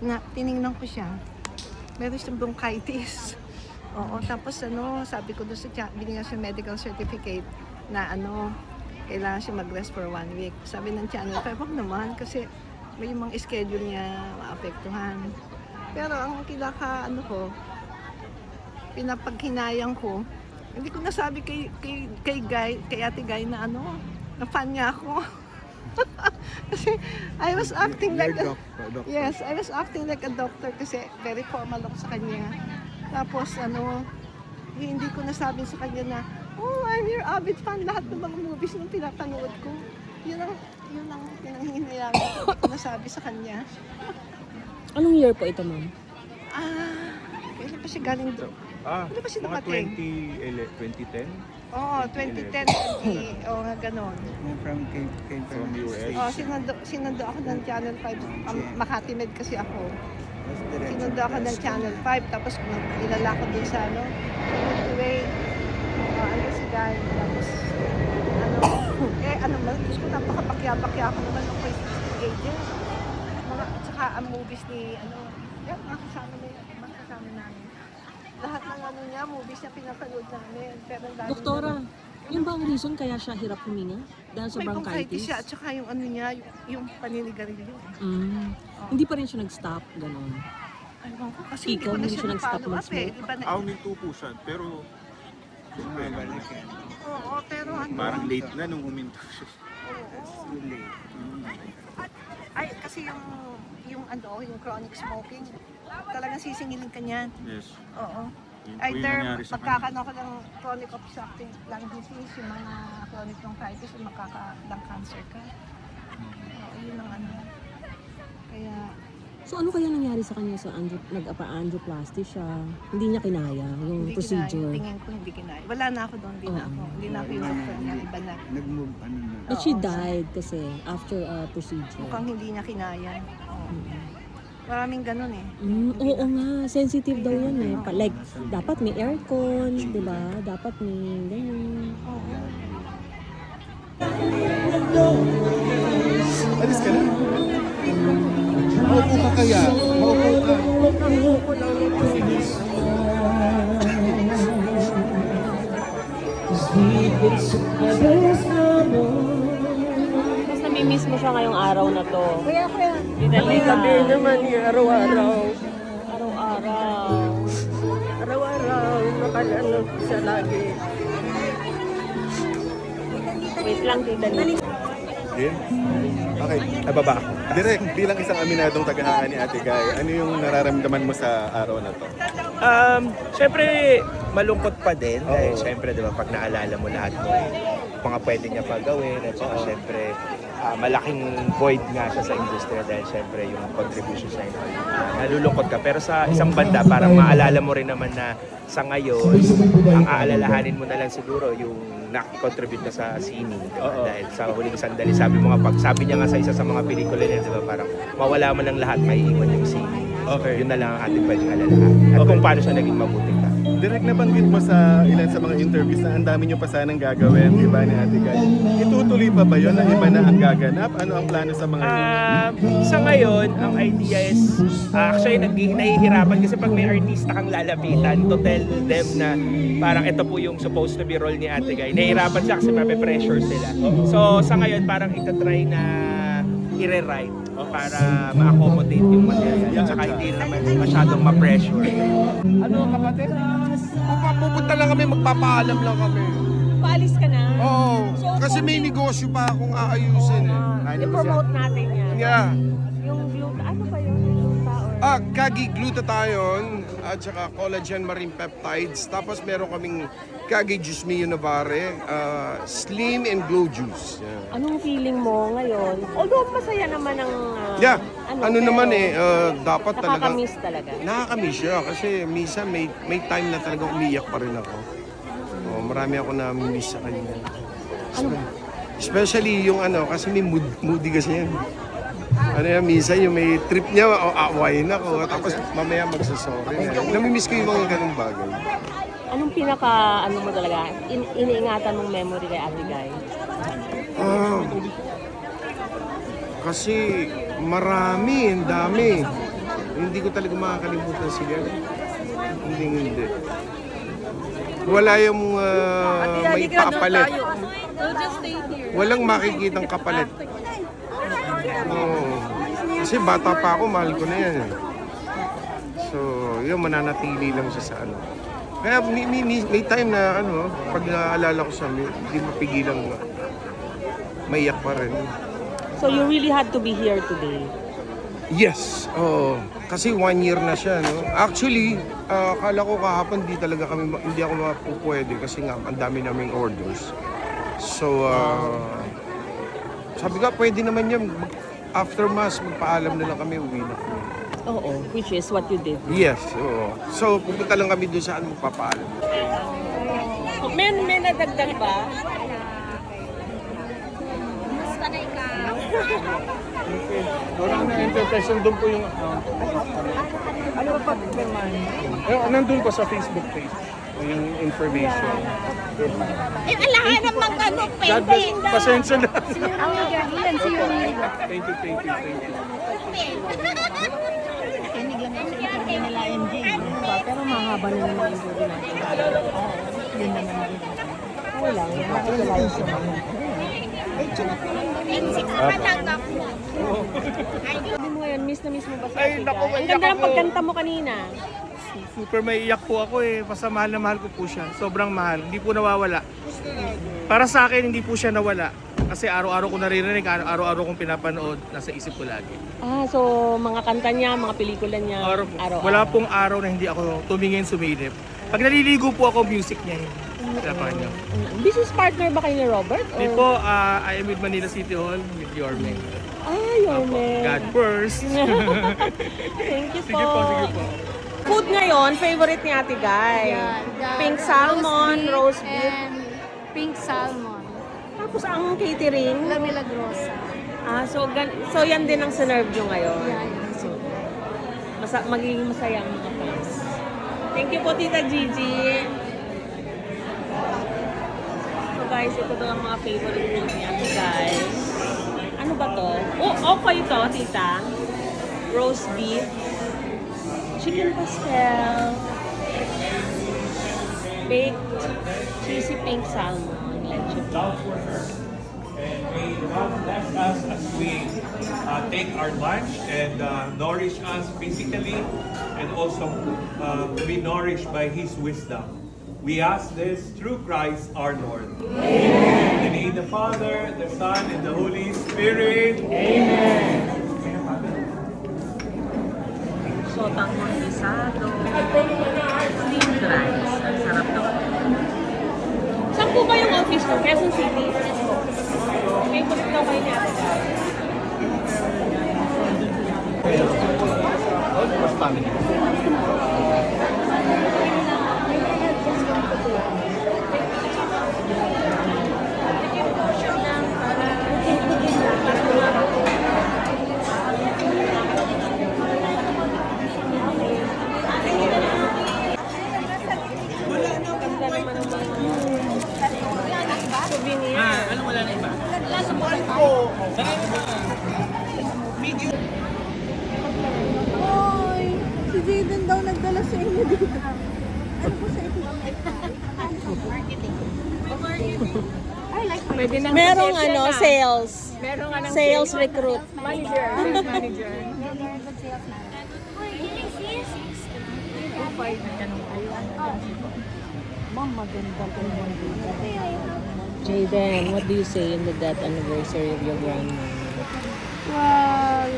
na tiningnan ko siya. Meron siyang bronchitis. Oo, tapos sabi ko doon binigyan siya medical certificate na kailangan siya mag-rest for 1 week. Sabi ng channel, pero wag naman kasi may mga schedule niya maapektuhan. Pero ang pinapaghinayang ko, hindi ko nasabi kay Ate Guy na na fan niya ako. Kasi I was acting like yes, I was acting like a doctor kasi very formal ako sa kanya. Tapos hindi ko nasabi sa kanya na, oh, I'm your avid fan. Lahat ng mga movies nung pinapanood ko. Yun ang pinanghinayang ko. Hindi ko nasabi sa kanya. Anong year po ito, ma'am? Kailan pa siya galing doon? Ano ba siya mga nakating? 2010? Oo, 2010. Oo, nga ganon. From US. Oo, sinundo ako ng Channel 5. Makati Med kasi ako. Sinundo ako ng Channel 5. Tapos dinala ko din sa Way. Si Guy. Tapos, Diyos ko, napakapakya-pakya ako naman ng Quest Agent. Tsaka ang movies ni, mga kasama namin. Lahat ng niya, movies na pinapanood namin. Pero Doktora, yun ba ang reason kaya siya hirap huminga? Dahil sa may bronchitis bronchitis? siya at saka yung niya, yung paninigarilyo. Hindi pa rin siya nag-stop, gano'n. Ano ko, kasi Ikaw, hindi hindi ko siya na nag-stop siya na-follow up mag-smoke? Diba na, Huminto po siya, pero bumabalik yan. oo, pero Parang late na nung huminto siya. Oo. Ay, kasi yung chronic smoking, talagang sisingilin ka niyan. Yes. Oo. Yun po yung Either nangyari sa kanya. magkakaroon ako ng chronic obstructive lung disease, yung mga chronic bronchitis, yung magkaka-lung cancer ka. Oo, yun ang Kaya, So ano kaya nangyari sa kanya sa nag-angioplasty siya? Hindi niya kinaya yung hindi procedure. kinaya. Tingin ko hindi kinaya. Wala na ako doon, hindi na ako yung doctor niya, iba na. Nag-move, na. But she Oo. died kasi after a procedure. Mukhang hindi niya kinaya. Oo. Maraming ganun eh. Oo nga, sensitive daw yan eh. Like, dapat may aircon, di ba? Dapat may ganyan. Oo. Alis ka na. Maupo ka kaya. Maupo ka. Tapos namimiss mo siya ngayong araw na to. Kuya. Gabi naman araw-araw. Araw-araw. Araw-araw, nakalanood siya lagi. Wait lang, tita. Din? Okay, ababa ako. Direk, bilang isang aminadong tagahaan ni Ate Guy, ano yung nararamdaman mo sa araw na to? Siyempre, malungkot pa din. Dahil siyempre, di ba, pag naalala mo lahat ng mga pwede niya pa gawin. At saka, siyempre, malaking void nga siya sa industriya dahil siyempre yung contribution sa inyo. Nalulungkot ka. Pero sa isang banda, parang maalala mo rin naman na sa ngayon, ang aalalahanin mo na lang siguro yung nakakontribute na sa sini. Diba? Dahil sa huling sandali, sabi niya nga sa isa sa mga pelikula niya, diba, parang mawala man lang lahat, may iwan yung sini. Okay. Yun na lang ang ating pwedeng alalahanin. At kung paano siya naging mabuting ka. Direk, nabanggit mo sa ilan sa mga interviews na ang dami nyo pa sanang gagawin, di ba, ni Ate Guy? Itutuloy pa ba yun na iba na ang gaganap? Ano ang plano sa mga Sa ngayon, ang idea is, actually nahihirapan kasi pag may artista kang lalapitan to tell them na parang ito po yung supposed to be role ni Ate Guy. Nahihirapan siya kasi mape-pressure sila. So sa ngayon, parang itatry na i-rewrite para ma-accommodate yung material. At saka hindi naman masyadong ma-pressure. Ano kapatid? Pupunta lang kami, magpapaalam lang kami. Paalis ka na? Oo, kasi may negosyo pa akong aayusin eh. I-promote natin yan. Yeah. Yung glute, ano ba yun? Gluta or... Kagi glutathione at saka collagen marine peptides. Tapos meron kaming Kagi Juice Mio Navarre, Slim and Glow Juice. Yeah. Anong feeling mo ngayon? Although masaya naman ang... Yeah, ano pero naman dapat talaga. nakakamiss talaga. Nakakamiss siya kasi minsan may time na talaga umiyak pa rin ako. Oh, marami ako na-miss sa kanya. Especially yung kasi may moody kasi yan. Minsan yung may trip niya, aawayin ako, tapos mamaya magsasorry na. Namimiss ko yung mga ganung bagay. Anong mo talaga? Iniingatan mong memory kay Ate Guy? Kasi marami, ang dami. Hindi ko talaga makakalimutan si Gary. Hindi. Wala yung may papalit. Walang makikitang kapalit. Oo. Kasi bata pa ako, mahal ko na yan. So, yun, mananatili lang siya sa ano. Kaya may time na pag naaalala ko siya, hindi mapigilang maiyak pa rin. So you really had to be here today? Yes, kasi 1 year na siya, no? Actually, akala ko kahapon hindi ako mapupwede kasi nga ang dami naming orders. So, sabi ko, pwede naman yan. After mass, magpaalam na lang kami, uwi na kami. Oo, which is what you did. Yes, oo. So, pupunta lang kami doon saan magpapaalam. May nadagdag ba? Orang na interpretation doon po yung account. Ano pa naman? Nandun po sa Facebook page. Yung information. Alahan naman ano, God bless. Pasensya na. Yan, si Yuri. Thank you. Kinig lang ako sa interview nila MJ. Pero mahaba na naman yung body natin. Yun naman din. Wala, wala yung sumama. Sabi mo ngayon, miss na miss mo ba sa Ay, naku, Ang iyak ganda ng ako. pagkanta mo kanina. Super maiiyak po ako eh. Basta mahal na mahal ko po siya. Sobrang mahal. Hindi po nawawala. Para sa akin, hindi po siya nawala. Kasi araw-araw ko naririnig, araw-araw kong pinapanood, nasa isip ko lagi. So mga kanta niya, mga pelikula niya, araw-araw. Wala pong araw na hindi ako tumingin, sumilip. Pag naliligo po ako, music niya yun. Pinapakan niyo. Business partner ba kayo ni Robert? Hindi po, I am with Manila City Hall with Yorme. Yorme. God first. Thank you Sige po. Food ngayon, favorite ni Ate Guy. Pink salmon, roast beef. And pink salmon. Tapos ang catering. La Milagrosa. So yan din ang sinerve nyo ngayon. Yan. Magiging masaya ang mga fans. Thank you po, Tita Gigi. So guys, ito daw ang mga favorite food niya, guys. Ano ba to? Okay to, Tita. Roast beef. Chicken pastel. Baked cheesy pink salmon. Leche. And may God bless us as we take our lunch and nourish us physically and also be nourished by His wisdom. We ask this through Christ our Lord. Amen. In the name of the Father, the Son, and the Holy Spirit. Amen. Sotang montisado. Steamed rice. Ang sarap na. Saan po ba yung office ko? Quezon City? May kulit daw kayo niya. Souvenir. Anong wala na iba? Hoy! Si Jaden daw nagdala sa inyo dito. Ano po sa inyo? Pwede na. Merong sales. Meron nga ng Sales recruit. manager. Sales manager. Jaden, what do you say in the death anniversary of your grandma? Well,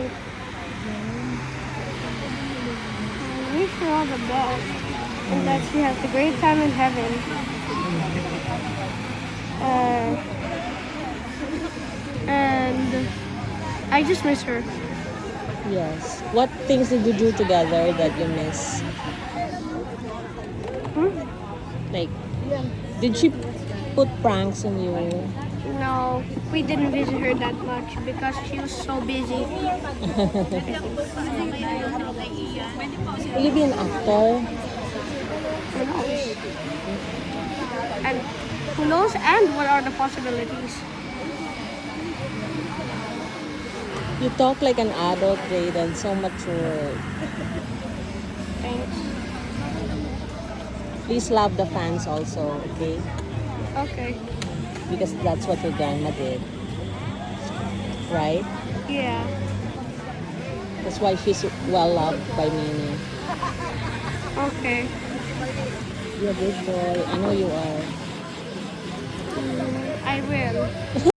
I wish her all the best and that she has a great time in heaven. And I just miss her. Yes. What things did you do together that you miss? Like, did she put pranks on you? No, we didn't visit her that much because she was so busy. Will you be an actor? And who knows? And what are the possibilities? You talk like an adult, Jayden. So mature. Thanks. Please love the fans also, okay? Okay. Because that's what your grandma did. Right? Yeah. That's why she's well loved by Mimi. Okay. You're a good boy. I know you are. I will.